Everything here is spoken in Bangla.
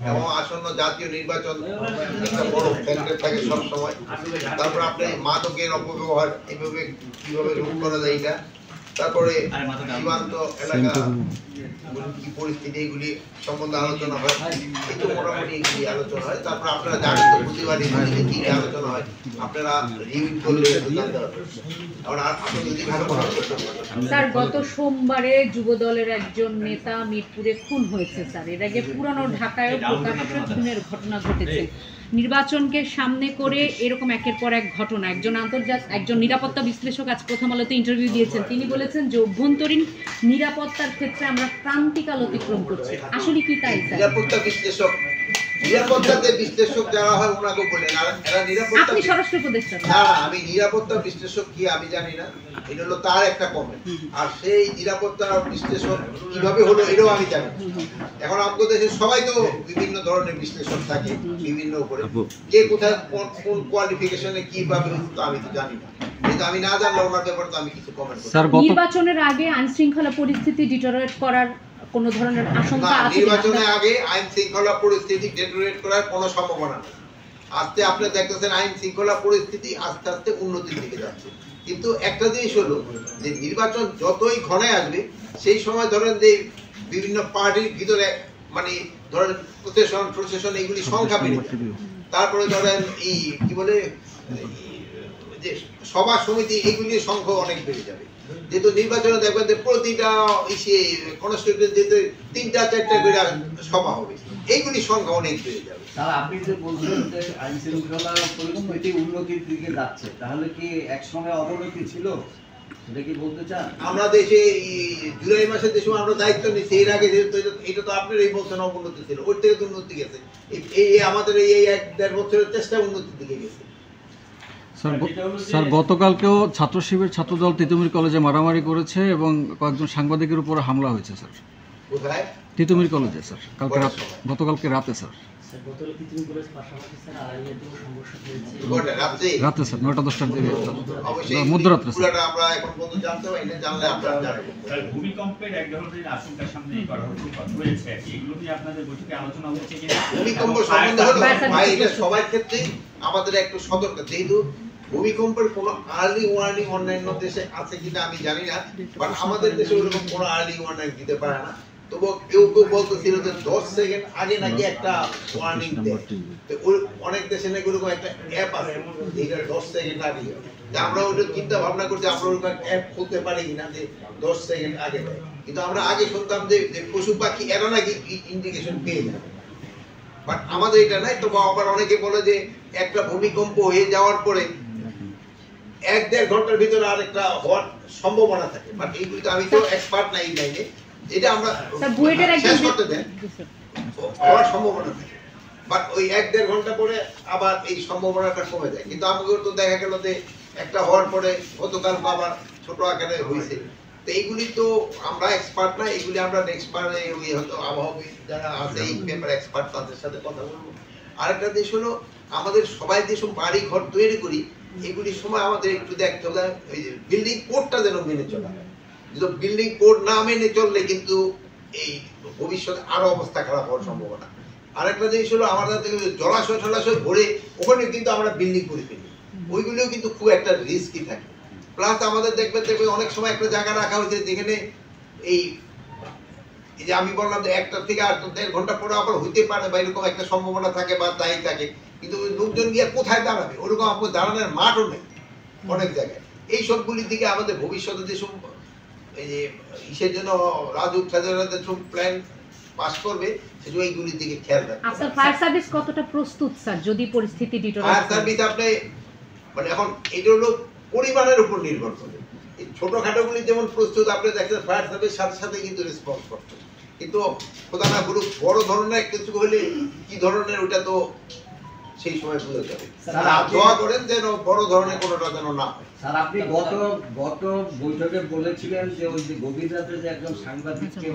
এবং আসন্ন জাতীয় নির্বাচন একটা বড় ফ্যাক্টর থাকে সবসময়। তারপর আপনি মাদকের অপব্যবহার এইভাবে কিভাবে রোধ করা যায় এটা, তারপরে সীমান্ত এলাকা কি পরিস্থিতি এগুলি সম্বন্ধে আলোচনা হয়, একটু মোটামুটি এগুলি আলোচনা হয়। তারপর আপনারা জানেন তো প্রতিবারই কি আলোচনা হয়, আপনারা রিভিউ করলে জানতে পারবেন। স্যার, গত সোমবারে যুবদলের একজন নেতা মিরপুরে খুন হয়েছে স্যার। এর আগে পুরানো ঢাকায়ও প্রকাশ্য খুনের ঘটনা ঘটেছে। নির্বাচনকে সামনে করে এরকম একের পর এক ঘটনা, একজন নিরাপত্তা বিশ্লেষক আজ প্রথম আলোতে ইন্টারভিউ দিয়েছেন। তিনি বলেছেন যে অভ্যন্তরীণ নিরাপত্তার ক্ষেত্রে আমরা ক্রান্তিকাল অতিক্রম করছি। আসলে কি তাই স্যার? নিরাপত্তাতে বিশ্লেষক যারা হয় ওনাকে বলেন, আর এরা নিরাপত্তা, আপনি স্বরাষ্ট্র উপদেষ্টা। না, আমি নিরাপত্তা বিশ্লেষক কি আমি জানি না, এটা হলো তার একটা কমেন্ট। আর সেই নিরাপত্তা বিশ্লেষক কিভাবে হলো এটাও আমি জানি। এখন আমাদের দেশে সবাই তো বিভিন্ন ধরনের বিশ্লেষক থাকে, বিভিন্ন উপরে কে কোথায় কোন কোয়ালিফিকেশনে কিভাবে তো আমি তো জানি না। কিন্তু আমি না জানলে ওনার ব্যাপারে তো আমি কিছু কমেন্ট করব। নির্বাচনের আগে আইন শৃঙ্খলা পরিস্থিতি ডিটোরিয়েট করার কোন ধরনের আশঙ্কা আছে? নির্বাচনের আগে আইন শৃঙ্খলা পরিস্থিতি ডিটোরিয়েট করার কোনো সম্ভাবনা নেই। আজকে আপনি দেখতেছেন আইন শৃঙ্খলা পরিস্থিতি আস্তে আস্তে উন্নতির দিকে যাচ্ছে। কিন্তু একটা জিনিস হলো যে নির্বাচন যতই ঘনে আসবে সেই সময় ধরেন যে বিভিন্ন পার্টির ভিতরে মানে ধরেন প্রশাসন এগুলি সংখ্যা বেড়ে যাবে। তারপরে ধরেন এই কি বলে যে সভা সমিতি এগুলির সংখ্যা অনেক বেড়ে যাবে। যেহেতু নির্বাচনে দেখবেন যে প্রতিটা কনস্টিটিউয়েন্সিতে ৩টা-৪টা করে সভা হবে, এইগুলির সংখ্যা অনেক বেড়ে যাবে। তাহলে আপনি যে বলছেন যে আইন শৃঙ্খলা পরিস্থিতি উন্নতির দিকে যাচ্ছে, তাহলে কি একসময় অবনতি ছিল, সেটা কি বলতে চান? আমরা দেশে জুলাই মাসে যে সময় আমরা দায়িত্ব নিচ্ছি, এর আগে যেহেতু এটা তো আপনারাই বলছেন অবনতি ছিল, ওর থেকে তো উন্নতি গেছে। এই আমাদের এই ১-১.৫ বছরের চেষ্টা উন্নতির দিকে গেছে। স্যার, গতকালকেও ছাত্র শিবির ছাত্রদল তিতুমির কলেজে মারামারি করেছে এবং কয়েকজন সাংবাদিকের উপর হামলা হয়েছে স্যার। কোথায়? তিতুমির কলেজে স্যার, গতকালকে রাতে স্যার। রাতে স্যার ৯টা-১০টার দিকে, মধ্যরাত্রে স্যার। আমরা এখন পর্যন্ত জানতে পারি না, জানলে আপনারা জানেন। ভূমিকম্পের এক ধরনের আশঙ্কার সামনে রয়েছে, এগুলো নিয়ে আপনাদের বৈঠকে আলোচনা হচ্ছে কিনা? ভূমিকম্প সম্বন্ধে হলো ভাই, এটা সবার ক্ষেত্রে আমাদের একটু সতর্ক। যেহেতু ভূমিকম্পের কোনো আর্লি ওয়ার্নিং অন্যান্য দেশে আছে কিনা আমি জানি না, বাট আমাদের দেশে ওরকম কোনো আর্লি ওয়ার্নিং দিতে পারে না। তবু কেউ কেউ বলতেছিল যে 10 সেকেন্ড আগে নাকি একটা ওয়ার্নিং দেয়। অনেক দেশে নাকি ওরকম একটা অ্যাপ আছে যেটা 10 সেকেন্ড আগে। আমরা ওটা চিন্তা ভাবনা করছি আমরা ওরকম অ্যাপ খুলতে পারি কিনা যে 10 সেকেন্ড আগে দেয়। কিন্তু আমরা আগে শুনতাম যে পশু পাখি এরা নাকি ইন্ডিকেশন পেয়ে যায়, বাট আমাদের এটা নাই। তো আবার অনেকে বলে যে একটা ভূমিকম্প হয়ে যাওয়ার পরে ১-১.৫ ঘন্টার ভিতরে আরেকটা হওয়ার সম্ভাবনা থাকে, বাট এইগুলি তো আমি তো এক্সপার্ট নাই এই লাইনে। এটা আমরা শেষ করতে দেন, হওয়ার সম্ভাবনা থাকে, বাট ওই ১-১.৫ ঘন্টা পরে আবার এই সম্ভাবনাটা কমে যায়। কিন্তু আমাকে তো দেখা গেল যে একটা হওয়ার পরে গতকাল আবার ছোট আকারে হয়েছে। তো এইগুলি তো আমরা এক্সপার্ট না, এগুলি আমরা নেক্সট বারে ওই হয়তো আবহাওয়াবিদ যারা আছে এই ব্যাপারে এক্সপার্ট তাদের সাথে কথা বলবো। আরেকটা দেশ হলো আমাদের সবাই যেসব বাড়ি ঘর তৈরি করি এগুলির সময় আমাদের একটু দেখতে হবে ওই বিল্ডিং কোডটা যেন মেনে চলা হয়। বিল্ডিং কোড না মেনে চললে কিন্তু এই ভবিষ্যতে আরো অবস্থা খারাপ হওয়ার সম্ভাবনা। আরেকটা জিনিস হলো আমাদের জলাশয় ভরে ওখানে কিন্তু আমরা বিল্ডিং করে ফেলি, ওইগুলিও কিন্তু খুব একটা রিস্কি থাকে। প্লাস আমাদের দেখবে অনেক সময় একটা জায়গা রাখা হয়েছে যেখানে এই যে আমি বললাম যে 1টা থেকে 1.5 ঘন্টা পরে আবার হইতে পারে বা এরকম একটা সম্ভাবনা থাকে বা তাই থাকে, কিন্তু লোকজন গিয়ে কোথায় দাঁড়াবে, ওরকম আপনার দাঁড়ানোর মাঠও নেই অনেক জায়গায়। এই সবগুলির দিকে আমাদের ভবিষ্যতে যেসব এই যে ইসের জন্য রাজুক সাজানোর সব প্ল্যান পাস করবে সেগুলো এইগুলির দিকে খেয়াল রাখবে। আচ্ছা, ফায়ার সার্ভিস কতটা প্রস্তুত স্যার যদি পরিস্থিতি ডিটোরিয়েট? ফায়ার সার্ভিস আপনি মানে এখন এটা হলো পরিমাণের উপর নির্ভর করে। এই ছোটখাটোগুলি যেমন প্রস্তুত আপনি দেখেন ফায়ার সার্ভিস সাথে সাথে কিন্তু রেসপন্স করতে, কিন্তু প্রধান গ্রুপ বড় ধরনের কিছু হলে কি ধরনের ওটা তো সেই সময় বুঝে যাবে। দোয়া করেন যেন বড় ধরনের কোনোটা যেন না হয়। স্যার, আপনি গত বৈঠকে বলেছিলেন যে ওই যে গভীর রাতে যে একজন সাংবাদিককে